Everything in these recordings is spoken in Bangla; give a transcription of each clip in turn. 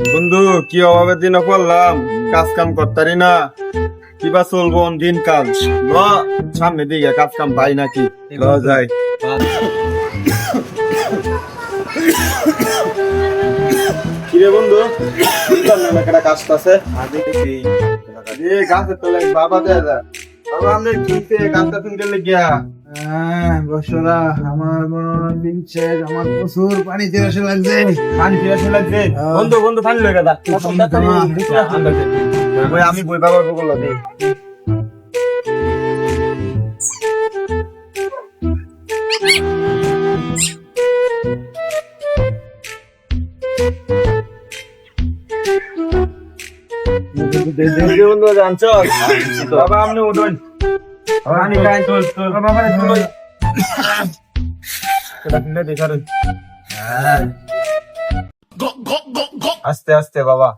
বন্ধু কি অভাবের দিন করলাম, কাজ কাম করতারি না, কিবা চলবো দিন কাজ। সামনে দিকে কাজ কাম পাই নাকি যাই। কিরে বন্ধু কাজ আছে গাছের তোলে বাবা দেয়া যায় বাবা আমাদের কিনতে গাছটা শুনতে লেগিয়া। বসরা আমার দিন শেষ, আমার প্রচুর পানি তেরাসে লাগছে। পানি পিয়াসে লাগছে বন্ধু, বন্ধু পানি লেগে যা। আমি বই বাবার বগল দিই। বন্ধু জানছ বাবা আপনি উঠুন, পানি খাই তোল তোল বাবা আস্তে আস্তে বাবা।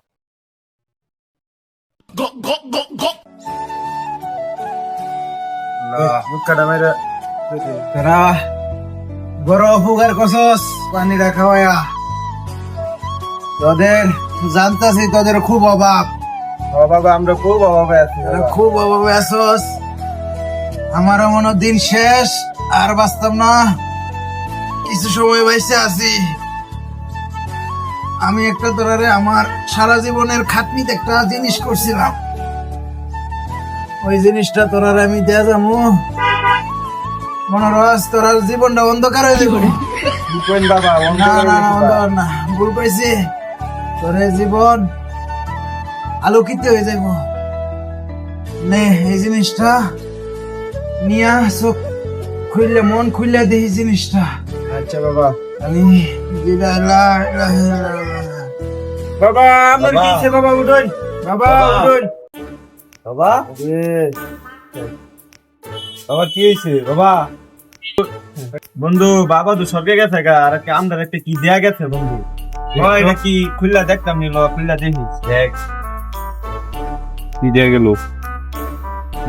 তোরা বড় উপকার করছস পানিটা খাওয়ায়া। তোদের জানতাছি তোদের খুব অভাব, বাবা আমরা খুব অভাবে আছি, তোরা খুব অভাবে আছস। আমারও মনে হয় দিন শেষ, আর বাঁচতাম না, কিছু সময় বাইসে আছি। আমি একটা তোরারে আমার সারা জীবনের খাটনিতে একটা জিনিস করছিলাম, ওই জিনিসটা তোরারে আমি দেয়া যাবো। মনে রস তোরার জীবনটা অন্ধকার হয়ে যাবে। বাবা না না না, অন্ধকার না, ভুল পাইছি। তোর জীবন আলোকিত হয়ে যাইব। নে এই জিনিসটা নিয়া চোখ খুললে, মন খুললে দেখি জিনিসটা। আচ্ছা বাবা। আমি বাবা আপনার কি হইছে বাবা উঠুন, বাবা উঠুন বাবা। বাবা কি হয়েছে বাবা? বন্ধু বাবা তো স্বর্গে গেছে গা, আর আমাদের একটা কি দেয়া গেছে বন্ধু। এটা কি খুললা দেখতাম নি, খুললা দেখিস দেখ কি দেয়া গেল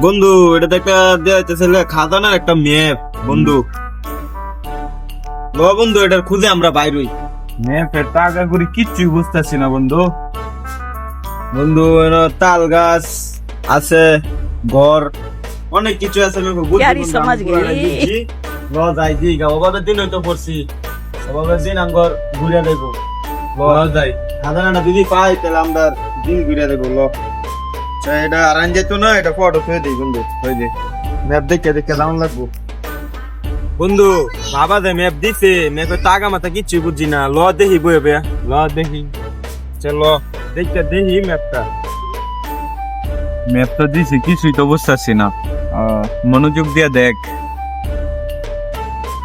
বন্ধু। এটা তো একটা দেয়া হইতেছে খাজানার একটা ম্যাপ বন্ধু। বন্ধু এটার খুঁজে আমরা বাইরই। ম্যাপের টাকা করে কিচ্ছুই বুঝতেছি না বন্ধু। বন্ধু তাল গাছ আছে, ঘর অনেক কিছু আছে। অভাবের দিন হয়তো পড়ছি, অভাবের দিন আমার ঘুরে দেবো যাই। খাজানাটা যদি পাই তাহলে আমরা দিন ঘুরে দেবো। এটা আরান যেত না, এটা ফটো থয়ে দিই বন্ধু, হয়ে যায় ম্যাপ দেখে দেখে দাম লাগবো বন্ধু। বাবা যে ম্যাপ দিছে, ম্যাপের টাকা মাথা কিচ্ছুই বুঝছি না। দেখি বই দেখি চলো দেখতে দেখি ম্যাপটা। ম্যাপ তো দিছি, কিছুই তো বুঝতেছি না। মনোযোগ দিয়ে দেখ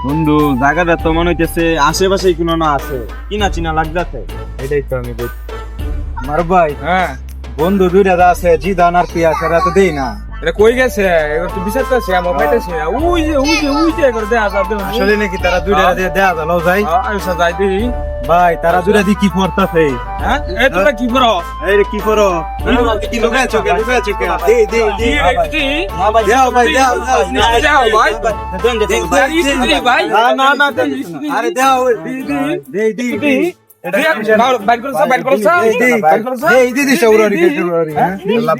বন্ধু। জায়গাটা তো মনে হইতেছে আশেপাশে কোনো না আছে, কিনা চিনা লাগতেছে। এটাই তো আমি বলছি আমার ভাই। হ্যাঁ বন্ধু দুইটা আছে, জিদান আর পিয়া, সেটা তো দেই না। এটা কই গেছে একটু বিচারতেছে, আমার পাইতেছি না। ওই যে ওই যে ওই যে করে দেয়া যাবে আসলে নাকি তারা দুইটা দিয়ে দেয়া গেল যাই। আচ্ছা যাই দিই ভাই, তারা দুইটা দিয়ে কি করতেছে? হ্যাঁ এই তোমরা কি করো? এই রে কি করো? কি লুকায় চোখে দে দে দে দাও ভাই, দাও যাও ভাই ভাই। না না আরে দাও দে দে দে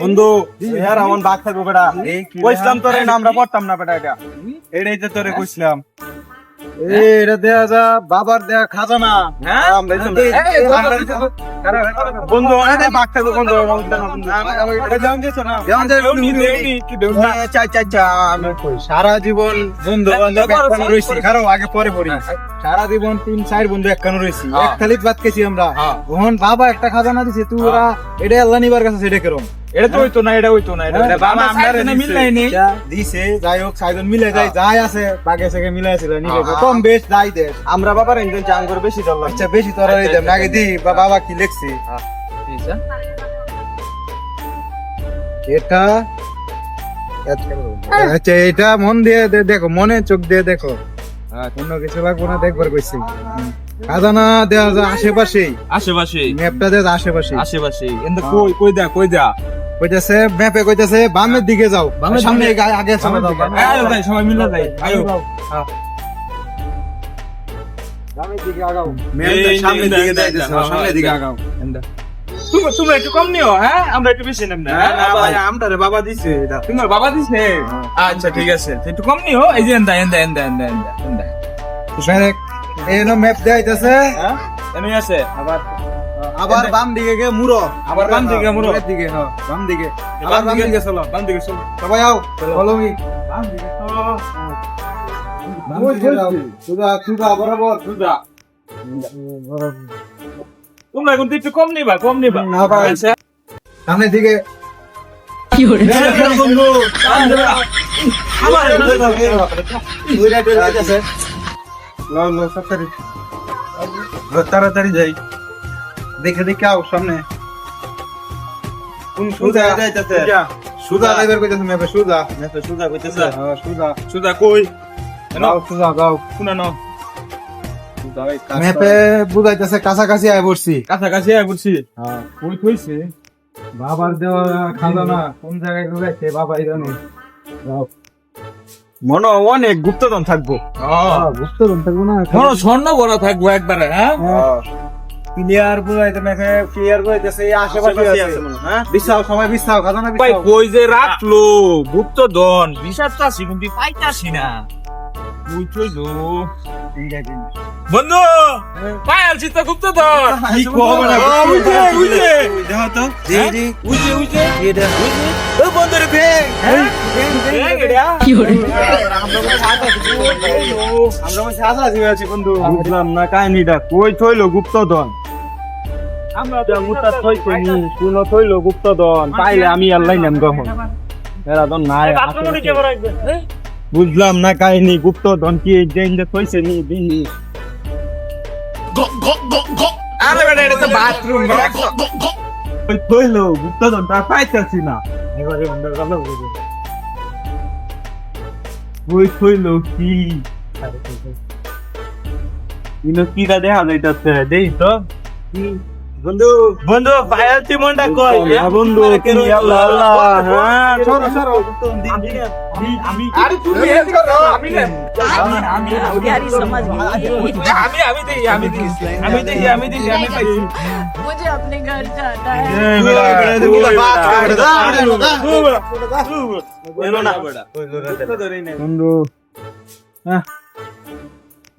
বন্ধু আমার বাঘ থাকবো বেটা। কইছিলাম তোরে না, আমরা পড়তাম না বেটা। এটা এটাই তো তোরে কইছিলাম। এটা দেয়া যা বাবার দেয়া খাজানা। বন্ধু বাঘ থাকবো বন্ধু। সারা জীবন বন্ধু রয়েছি, কারো আগে পরে পড়ি। সারা জীবন 3-4 বন্ধু একখানে রয়েছি, এক থালিত ভাত খেয়েছি আমরা। তখন বাবা একটা খাজানা দিছে, তুই ওরা এটা আল্লাহ নিবার কাছে সেটা কেরম? এটা তো হইতো না, এটা হইতো না। এটা বাবা আমরা মিলাইনি দিছে। যাই হোক, সাইজন মিলে যায়, যাই আছে বাগে সাগে মিলাইছিল, নিবে কম বেশ যাই দে। আমরা বাবার ইন্ডিয়ান চাং করে বেশি দল। আচ্ছা বেশি তোরা দেন আগে দি। বাবা কি লিখছে এটা? আচ্ছা এটা মন দিয়ে দেখো, মনে চোখ দিয়ে দেখো, অন্য কিছু লাগবো না, দেখবার কইছি। খাজানা দেওয়া যায় আশেপাশেই, আশেপাশে ম্যাপটা দেওয়া আশেপাশে আশেপাশে। কিন্তু কই কই দা কই দা কইতাছে ম্যাপে কইতাছে বামের দিকে যাও, বামের সামনে আগে সামনে যাও। আয় ভাই সবাই মিলে যাই। আয়ো সামনের দিকে আগাও, ম্যাপের সামনের দিকে যাইতেছে, সামনের দিকে আগাও। তুমি একটু কম নিও, হ্যাঁ আমরা একটু বেশি নেব না। না ভাই আমটারে বাবা দিছে এটা। তোমার বাবা দিছে? আচ্ছা ঠিক আছে, একটু কম নিও। এই যে এন্দা। এনো ম্যাপ দেখাইতেছে, হ্যাঁ এমনি আছে। আবার বাম দিকে গে মুড়ো, আবার বাম দিকে মুড়ো। মুড়ের দিকে, হ্যাঁ বাম দিকে, আবার বাম বাম দিকে দিকে চলো, বাম দিকে চলো। সবাই আও, ফলো মি। বাম দিকে চলো। বাম দিকে যাও, সুদা বরাবর সুদা। তোমরা এখন তো একটু কম নিবা। না ভাই। আচ্ছা। সামনের দিকে বন্ধু আবার দুইটা টেল আছে, লো তাড়াতাড়ি যাই, দেখে আও সামনে। কোন সুদা যাইতাছে? সুদা ড্রাইভার কইতাছে ম্যাপে, সুদা সুদা কইতেছে। হ্যাঁ সুদা সুদা কই? যাও, সুদা যাও। শুনা নাও। ম্যাপে বুঝাইতেছে কাছাকাছি আয় পড়ছি। কাছাকাছি আয় বলছি। হ্যাঁ কই কইছে? বাবার দেওয়া খাজানা কোন জায়গায় লুকাইছে বাবাই জানে। যাও, মনে অনেক গুপ্তধন থাকবো। গুপ্তধন থাকবো না, মনো স্বর্ণ বড় থাকবো একবারে, হ্যাঁ? ক্লিয়ার বুঝাইতে ম্যাপে ক্লিয়ার বুঝাইতেছে এই আশেপাশে আছে। হ্যাঁ বিছাও, সবাই বিছাও, খাজানা ভাই বিছাও। কই যে রাখলো গুপ্তধন বিষাক্তাছি কিন্তু পাইতাছি না। কই কইলো? বন্ধু পাইলছি তো গুপ্তধন। কি কবে না? উইজে দেখো তো, জি জি উইজে এটা ও বন্ধুরে ভেং আমরা মধ্যে আশা আছি বন্ধু। বুঝলাম না কাহিনীটা, কই থইলো গুপ্তধন? মুতা থইছে নি, কোন থইলো গুপ্তধন? পাইলে আমি আল্লাহ নাম গহন এরা তো নাই। বুঝলাম না কাহিনী, গুপ্তধন কি যে থইছে নি দিহি? আরে বেটা এটা তো বাথরুম। কই থইলো গুপ্তধন তা পাইতাছি না। কই থইলো কি? ইনো কিরা দেখা যাইতাছে, দেই তো বন্ধু পাইলছি মনটা কই বন্ধু তুমি আল্লাহ আল্লাহ। হ্যাঁ সরো সরো আমি আরে তুমি এ করো আমি না प्यारी समझ गई আমি পাইছি। मुझे अपने घर जाना है বন্ধু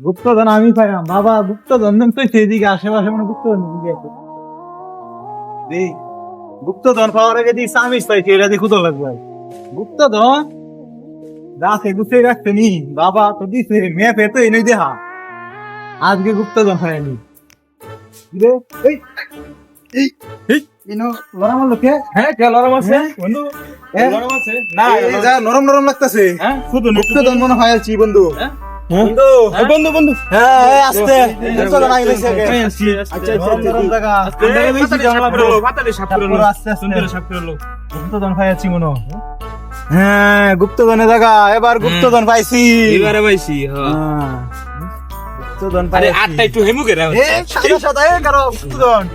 গুপ্তধন আমি পাইলাম বাবা, গুপ্তধন তো সেদিকে আশেপাশে মানে গুপ্তধন গুপ্তধন পাওয়ার আগে দিয়ে সামিস পাইছি, এটা দিয়ে খুদো লাগবে। গুপ্তধন রাখে গুছিয়ে রাখতে নি বাবা তো দিছে ম্যাপে তো এনেই দেখা আজকে গুপ্তধন হয়নি রে। এই ইনো লড়া মারলো কে? হ্যাঁ কে লরম আছে বন্ধু? লরম আছে না এই যা নরম নরম লাগতেছে। হ্যাঁ শুধু গুপ্তধন মনে হয় আছি বন্ধু। বন্ধু বন্ধু বন্ধু হ্যাঁ আস্তে গুপ্তধন আই গেছে আগে। আচ্ছা নরম জায়গা পাতালে সাপ করে পুরো আস্তে আস্তে সুন্দর সাপ করে লো। গুপ্তধন পাইছি মনে হয়। হ্যাঁ গুপ্তধনের জায়গা, এবার গুপ্তধন পাইছি। এবারে পাইছি হ্যাঁ। হ্যাঁ, গুপ্তধন আরে পাইছি। আটটা একটু হেমুকে রাও। এ সাদা সাদা এ কারো গুপ্তধন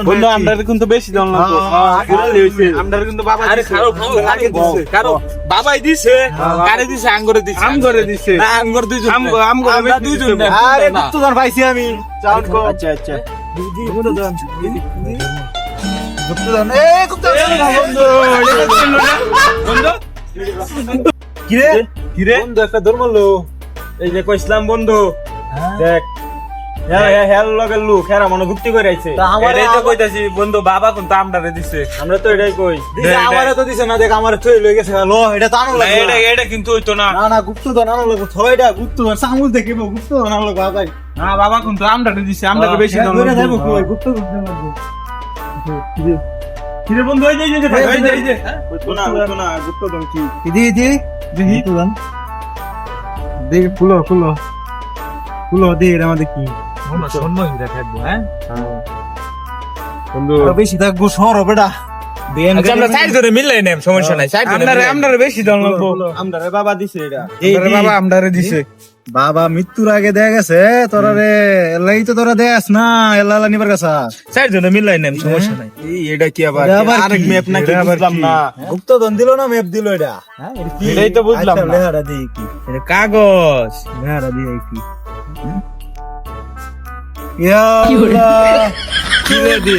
বন্ধু আমরা কিন্তু বেশি জন না তো। আমরা কিন্তু বাবা আরে খাও খাও আগে দিছে কারো বাবাই দিছে কারে দিছে আঙ্গরে দিছে না আঙ্গর দুইজন আমরা দুইজন না আরে গুপ্তধন পাইছি আমি। চাউন কো আচ্ছা আচ্ছা গুপ্তধন গুপ্তধন এ গুপ্তধন বন্ধু কিরে কিরে বন্ধু একটা ধর্ম লো। এই যে কইছিলাম বন্ধু দেখ হ্যাঁ হ্যাঁ লগের লোক হেরা মনে ভুক্তি করে আইছে। তা আমার এটাই তো কইতাছি বন্ধু বাবা কোন আমদারে দিছে। আমরা তো এটাই কই। আমারে তো দিছে না, দেখ আমার চলে লই গেছে। লো এটা তো আনো না লাগবে। এটা কিন্তু হইতো না। না না গুপ্তধন আনো লাগবে। ছয়টা গুপ্তধন সামুল দেখিব, গুপ্তধন আনো লাগবে ভাই। না বাবা কোন আমদারে দিছে আমদারে বেশি দাম ধরে যাবো কই গুপ্তধন লাগবে। কিরে বন্ধু এই যে এই যে না গুপ্তধন কি? দি দি দেখি গুপ্তধন দেখ খুলো খুলো খুলো দে এর আমাদের কি বন্ধু স্বর্ণ হীরা থাকবো হ্যাঁ। বন্ধু আরো বেশি থাকবো সর বেটা। আচ্ছা আমরা সাইড ধরে মিলাই নেম সমস্যা নাই সাইড ধরে আমদারে বেশি দাম লাগবো। আমরা বাবা দিছে এটা। আমদারে বাবা আমদারে দিছে। বাবা মৃত্যুর আগে দেয়া গেছে তোরা রে, এলাই তো তোরা দেয়াস না এল্লা নিবার কাছে। সাইড ধরে মিলাই নেম সমস্যা নাই। এই এটা কি আবার এটা আবার আরেক কি? ম্যাপ নাকি এটা আবার বুঝলাম কি? না। গুপ্তধন দিল না ম্যাপ দিল এটা? হ্যাঁ এটা কি? এটাই তো বুঝলাম আচ্ছা, না। লেখাটা দিই কি? এটা কাগজ লেখাটা দিই কি? ইয়া আল্লাহ কি রে দি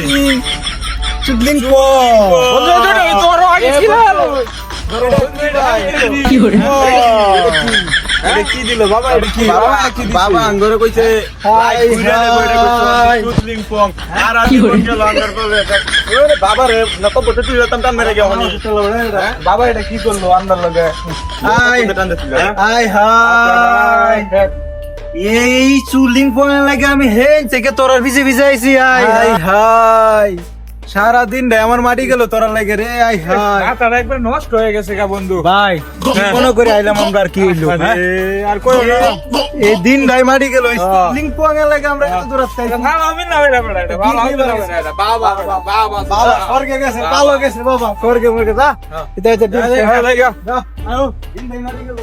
চুদলিং তোর আগে ছিল এটা কি দিল বাবা এটা কি বাবা কি দিছে? বাবা আঙ্গরে কইছে হাই, লাইট ঘুরে দেবো এটা হাই। চুদলিং পং আর আমি কোন গেল আঙ্গর করবে ওরে বাবা রে না তো বটে তুই রতন টান মেরে গেল বাবা এটা কি করলো আন্দার লগে হাই হাই হাই এই চুলিং পয়েন্ট লাগে আমি হেন থেকে তোরার ভিজে ভিজে আইছি হাই হাই হাই সারা দিন রে আমার মাটি গেল তোরার লাগে রে হাই হাই মাথাটা একবার নষ্ট হয়ে গেছে গা বন্ধু ভাই মনে করে আইলাম আমরা আর কি হইলো হ্যাঁ? আর কই এই দিন রাই মাটি গেল চুলিং পয়েন্ট লাগে আমরা এত দূর আসতে আমি না বেড়া বেড়া এটা বাবা হবে না এটা বাবা বাবা বাবা স্বর্গে গেছে ভালো গেছে বাবা স্বর্গে মরে যা এটা এটা হ্যাঁ, হ্যাঁ, হ্যাঁ, যা আও দিন রাই মাটি গেল